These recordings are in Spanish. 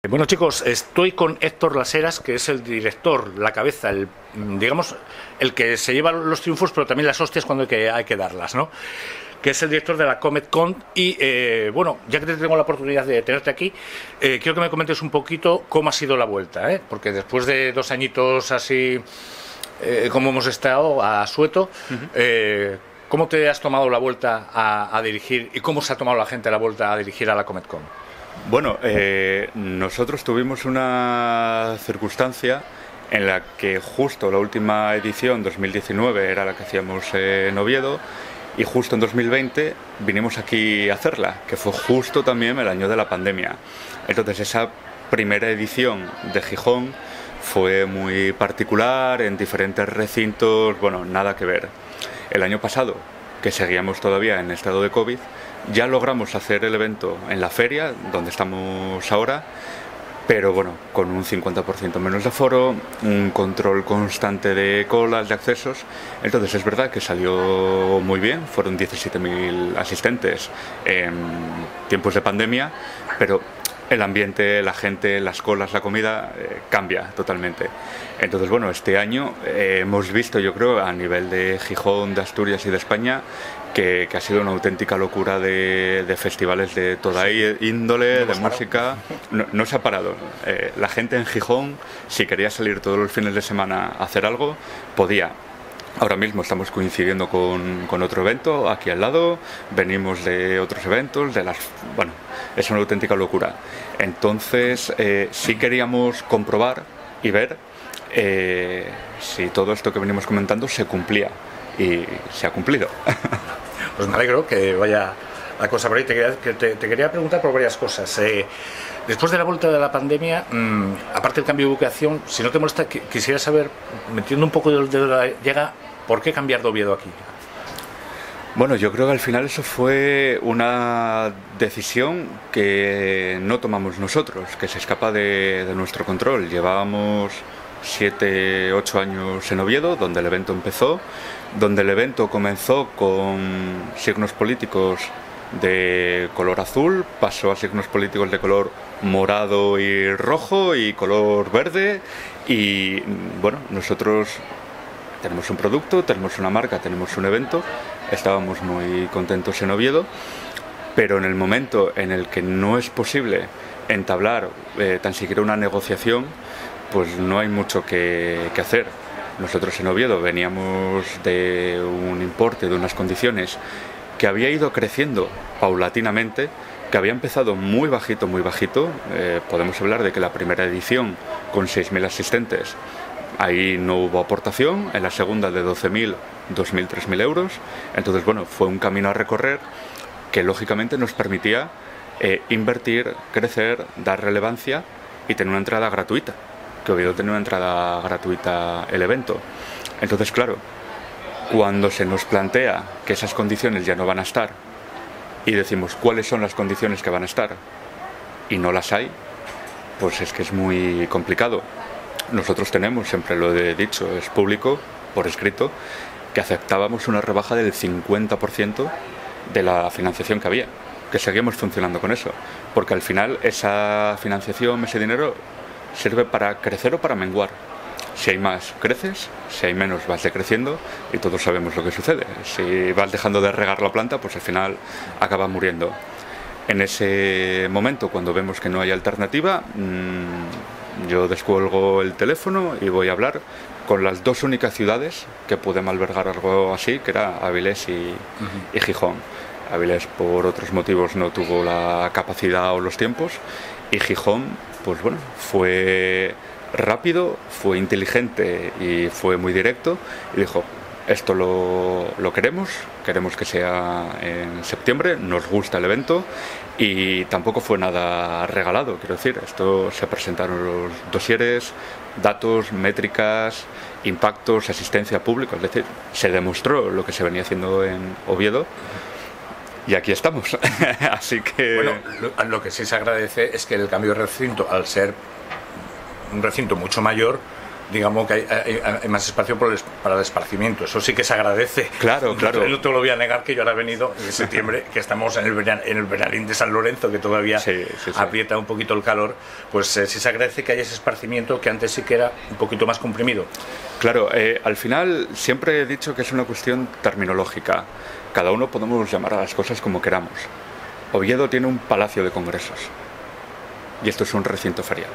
Bueno, chicos, estoy con Héctor Las Heras, que es el director, la cabeza, digamos, el que se lleva los triunfos, pero también las hostias cuando hay que darlas, ¿no? Que es el director de la Comet-Con. Y bueno, ya que tengo la oportunidad de tenerte aquí, quiero que me comentes un poquito cómo ha sido la vuelta, ¿eh? Porque después de 2 añitos así, como hemos estado a sueto, ¿cómo te has tomado la vuelta a dirigir y cómo se ha tomado la gente la vuelta a dirigir a la Comet-Con? Bueno, nosotros tuvimos una circunstancia en la que justo la última edición, 2019, era la que hacíamos en Oviedo, y justo en 2020 vinimos aquí a hacerla, que fue justo también el año de la pandemia. Entonces esa primera edición de Gijón fue muy particular, en diferentes recintos, bueno, nada que ver. El año pasado, que seguíamos todavía en estado de COVID, ya logramos hacer el evento en la feria, donde estamos ahora, pero bueno, con un 50% menos de aforo, un control constante de colas, de accesos. Entonces es verdad que salió muy bien, fueron 17.000 asistentes en tiempos de pandemia, pero el ambiente, la gente, las colas, la comida cambia totalmente. Entonces, bueno, este año hemos visto, yo creo, a nivel de Gijón, de Asturias y de España, que ha sido una auténtica locura de festivales de toda índole, de música. No se ha parado. La gente en Gijón, si quería salir todos los fines de semana a hacer algo, podía. Ahora mismo estamos coincidiendo con otro evento aquí al lado, venimos de otros eventos, bueno, es una auténtica locura. Entonces, sí queríamos comprobar y ver si todo esto que venimos comentando se cumplía, y se ha cumplido. Pues me alegro que vaya la cosa por ahí. Te quería preguntar por varias cosas. Después de la vuelta de la pandemia, aparte del cambio de ubicación, si no te molesta, quisiera saber, metiendo un poco de la llega, ¿por qué cambiar de Oviedo aquí? Bueno, yo creo que al final eso fue una decisión que no tomamos nosotros, que se escapa de nuestro control. Llevábamos 7, 8 años en Oviedo, donde el evento empezó, donde el evento comenzó con signos políticos de color azul, pasó a signos políticos de color morado y rojo y color verde, y bueno, nosotros tenemos un producto, tenemos una marca, tenemos un evento, estábamos muy contentos en Oviedo, pero en el momento en el que no es posible entablar tan siquiera una negociación, pues no hay mucho que hacer. Nosotros en Oviedo veníamos de un importe, de unas condiciones que había ido creciendo paulatinamente, que había empezado muy bajito, muy bajito. Podemos hablar de que la primera edición con 6.000 asistentes, ahí no hubo aportación, en la segunda de 12.000, 2.000, 3.000 euros. Entonces, bueno, fue un camino a recorrer que lógicamente nos permitía invertir, crecer, dar relevancia y tener una entrada gratuita, que Oviedo tenía una entrada gratuita el evento. Entonces, claro, cuando se nos plantea que esas condiciones ya no van a estar y decimos cuáles son las condiciones que van a estar y no las hay, pues es que es muy complicado. Nosotros tenemos, siempre lo he dicho, es público, por escrito, que aceptábamos una rebaja del 50% de la financiación que había, que seguimos funcionando con eso, porque al final esa financiación, ese dinero, sirve para crecer o para menguar. Si hay más, creces; si hay menos, vas decreciendo, y todos sabemos lo que sucede. Si vas dejando de regar la planta, pues al final acaba muriendo. En ese momento, cuando vemos que no hay alternativa, yo descuelgo el teléfono y voy a hablar con las 2 únicas ciudades que pueden albergar algo así, que era Avilés y Gijón. Avilés, por otros motivos, no tuvo la capacidad o los tiempos, y Gijón, pues bueno, fue rápido, fue inteligente y fue muy directo, y dijo: esto lo queremos que sea en septiembre, nos gusta el evento, y tampoco fue nada regalado. Quiero decir, esto se presentaron los dosieres, datos, métricas, impactos, asistencia pública, es decir, se demostró lo que se venía haciendo en Oviedo. Y aquí estamos. Así que... Bueno, lo que sí se agradece es que el cambio de recinto, al ser un recinto mucho mayor, digamos que hay más espacio para el esparcimiento. Eso sí que se agradece. Claro, claro. No te lo voy a negar, que yo ahora he venido en septiembre, que estamos en el veranín de San Lorenzo, que todavía aprieta un poquito el calor, pues sí se agradece que haya ese esparcimiento que antes sí que era un poquito más comprimido. Claro, al final siempre he dicho que es una cuestión terminológica. Cada uno podemos llamar a las cosas como queramos. Oviedo tiene un palacio de congresos y esto es un recinto ferial.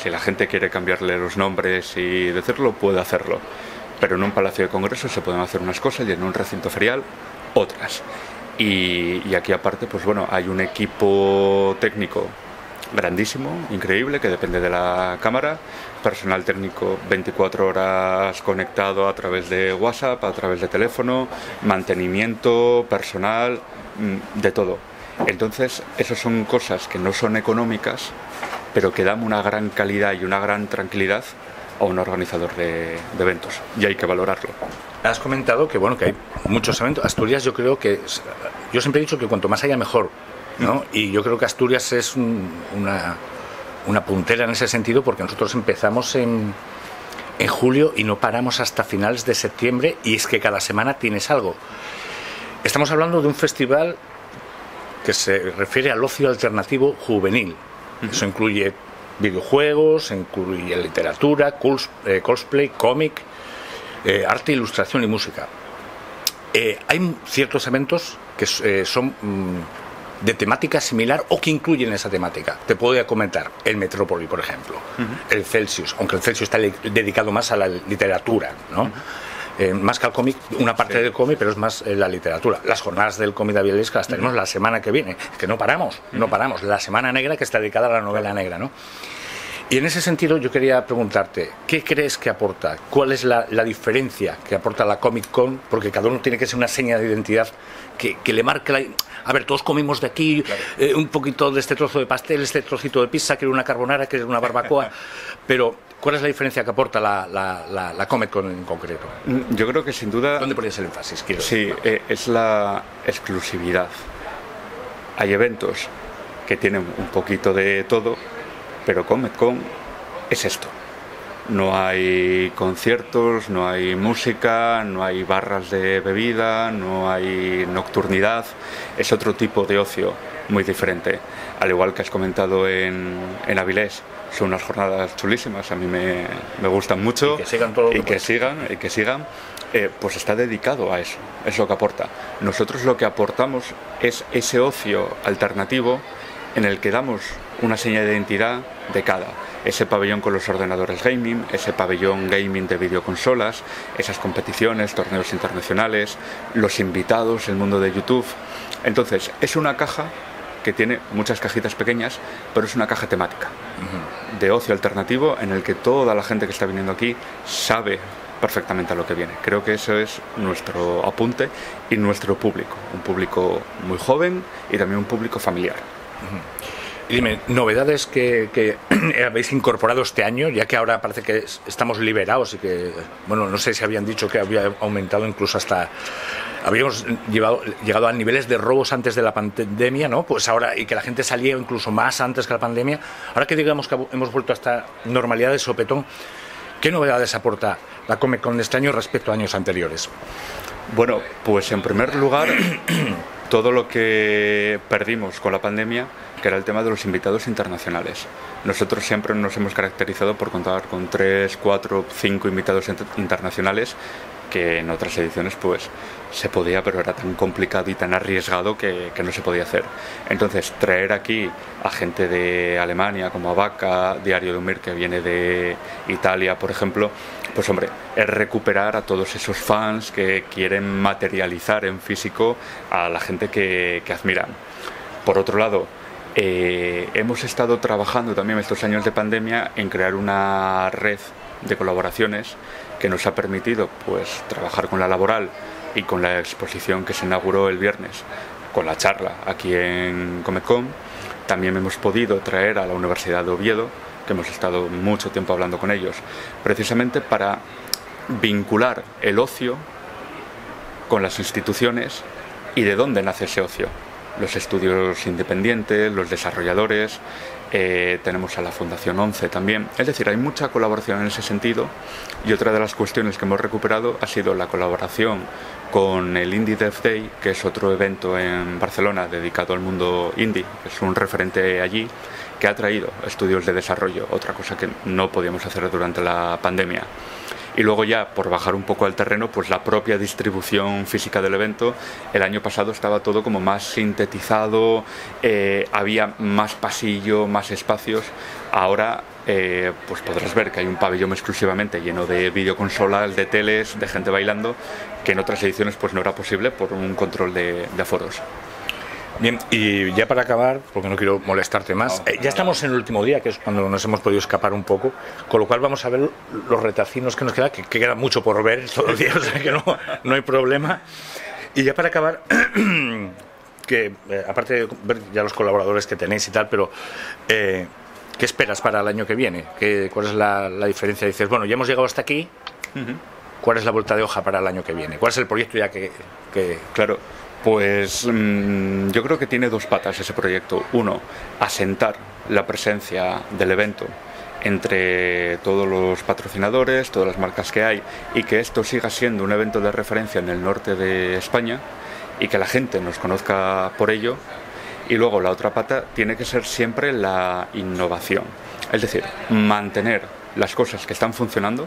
Si la gente quiere cambiarle los nombres y decirlo, puede hacerlo. Pero en un palacio de congresos se pueden hacer unas cosas y en un recinto ferial otras. Y aquí aparte, pues bueno, hay un equipo técnico grandísimo, increíble, que depende de la cámara, personal técnico 24 horas conectado a través de WhatsApp, a través de teléfono, mantenimiento, personal, de todo. Entonces, esas son cosas que no son económicas, pero que dan una gran calidad y una gran tranquilidad a un organizador de eventos, y hay que valorarlo. Has comentado que bueno, que hay muchos eventos. Asturias, yo creo que yo siempre he dicho que cuanto más haya mejor, ¿no? Y yo creo que Asturias es una puntera en ese sentido, porque nosotros empezamos en julio y no paramos hasta finales de septiembre, y es que cada semana tienes algo. Estamos hablando de un festival que se refiere al ocio alternativo juvenil. Eso incluye videojuegos, incluye literatura, cosplay, cómic, arte, ilustración y música. Hay ciertos eventos que son de temática similar o que incluyen esa temática. Te puedo comentar el Metrópoli, por ejemplo, el Celsius, aunque el Celsius está dedicado más a la literatura, ¿no? Más que al cómic, una parte del cómic, pero es más la literatura. Las jornadas del cómic de Avilés, que las tenemos la semana que viene, que no paramos. La Semana Negra, que está dedicada a la novela negra, ¿no? Y en ese sentido yo quería preguntarte, ¿qué crees que aporta? ¿Cuál es la diferencia que aporta la Comic Con? Porque cada uno tiene que ser una seña de identidad que le marque la... A ver, todos comimos de aquí, claro, un poquito de este trozo de pastel, este trocito de pizza, quiero una carbonara, quiero una barbacoa, pero ¿cuál es la diferencia que aporta la Comic Con en concreto? Yo creo que sin duda... ¿Dónde ponías el énfasis? Sí, es la exclusividad. Hay eventos que tienen un poquito de todo, pero Comic Con es esto. No hay conciertos, no hay música, no hay barras de bebida, no hay nocturnidad. Es otro tipo de ocio muy diferente. Al igual que has comentado en Avilés, son unas jornadas chulísimas, a mí me gustan mucho. Y que sigan todo. Y que sigan. Pues está dedicado a eso, es lo que aporta. Nosotros lo que aportamos es ese ocio alternativo en el que damos una señal de identidad de cada. Ese pabellón con los ordenadores gaming, ese pabellón gaming de videoconsolas, esas competiciones, torneos internacionales, los invitados, el mundo de YouTube. Entonces, es una caja que tiene muchas cajitas pequeñas, pero es una caja temática de ocio alternativo en el que toda la gente que está viniendo aquí sabe perfectamente a lo que viene. Creo que eso es nuestro apunte y nuestro público. Un público muy joven y también un público familiar. Y dime, novedades que habéis incorporado este año, ya que ahora parece que estamos liberados y que, bueno, no sé si habían dicho que había aumentado incluso hasta... Habíamos llegado a niveles de robos antes de la pandemia, ¿no? Pues ahora, y que la gente salía incluso más antes que la pandemia. Ahora que digamos que hemos vuelto a esta normalidad de sopetón, ¿qué novedades aporta la Comic Con de este año respecto a años anteriores? Bueno, pues en primer lugar, todo lo que perdimos con la pandemia, que era el tema de los invitados internacionales. Nosotros siempre nos hemos caracterizado por contar con 3, 4, 5 invitados internacionales, que en otras ediciones pues se podía, pero era tan complicado y tan arriesgado que no se podía hacer. Entonces, traer aquí a gente de Alemania, como Abaca, Diario de Umir, que viene de Italia, por ejemplo, pues hombre, es recuperar a todos esos fans que quieren materializar en físico a la gente que admiran. Por otro lado, hemos estado trabajando también estos años de pandemia en crear una red de colaboraciones que nos ha permitido pues trabajar con la Laboral y con la exposición que se inauguró el viernes, con la charla aquí en Comic Con. También hemos podido traer a la Universidad de Oviedo, que hemos estado mucho tiempo hablando con ellos, precisamente para vincular el ocio con las instituciones y de dónde nace ese ocio. los estudios independientes, los desarrolladores, tenemos a la Fundación 11 también. Es decir, hay mucha colaboración en ese sentido, y otra de las cuestiones que hemos recuperado ha sido la colaboración con el Indie Dev Day, que es otro evento en Barcelona dedicado al mundo indie, es un referente allí, que ha traído estudios de desarrollo, otra cosa que no podíamos hacer durante la pandemia. Y luego ya, por bajar un poco al terreno, pues la propia distribución física del evento. El año pasado estaba todo como más sintetizado, había más pasillo, más espacios. Ahora pues podrás ver que hay un pabellón exclusivamente lleno de videoconsolas, de teles, de gente bailando, que en otras ediciones pues no era posible por un control de aforos. Bien, y ya para acabar, porque no quiero molestarte más, ya estamos en el último día, que es cuando nos hemos podido escapar un poco, con lo cual vamos a ver los retacinos que nos quedan, que queda mucho por ver todos los días, o sea que no hay problema. Y ya para acabar, que aparte de ver ya los colaboradores que tenéis y tal, pero ¿qué esperas para el año que viene? ¿Cuál es la diferencia? Dices, bueno, ya hemos llegado hasta aquí, ¿cuál es la vuelta de hoja para el año que viene? ¿Cuál es el proyecto ya que... Claro. Pues yo creo que tiene dos patas ese proyecto. Uno, asentar la presencia del evento entre todos los patrocinadores, todas las marcas que hay, y que esto siga siendo un evento de referencia en el norte de España y que la gente nos conozca por ello. Y luego la otra pata tiene que ser siempre la innovación. Es decir, mantener las cosas que están funcionando,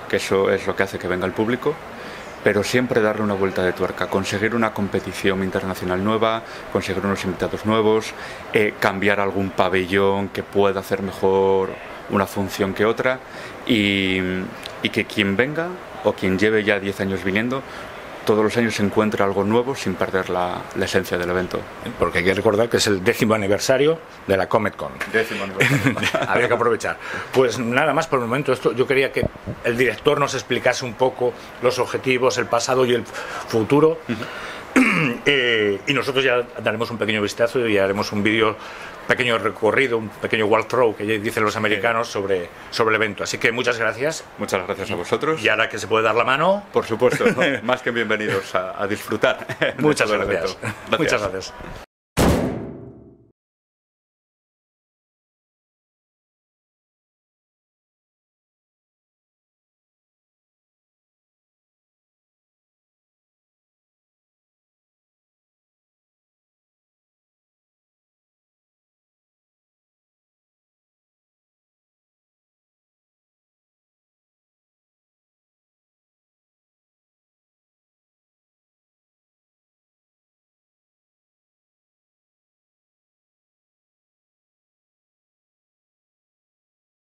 que eso es lo que hace que venga el público, pero siempre darle una vuelta de tuerca, conseguir una competición internacional nueva, conseguir unos invitados nuevos, cambiar algún pabellón que pueda hacer mejor una función que otra, y que quien venga o quien lleve ya 10 años viniendo, todos los años se encuentre algo nuevo sin perder la esencia del evento. Porque hay que recordar que es el 10º aniversario de la Comic-Con. 10º aniversario. Había que aprovechar. Pues nada más por el momento. Esto, yo quería que el director nos explicase un poco los objetivos, el pasado y el futuro. Y nosotros ya daremos un pequeño vistazo y haremos un vídeo, pequeño recorrido, un pequeño walkthrough que dicen los americanos sobre el evento. Así que muchas gracias. Muchas gracias a vosotros. Y ahora que se puede dar la mano, por supuesto, ¿no? Más que bienvenidos a disfrutar. Muchas gracias. Muchas gracias.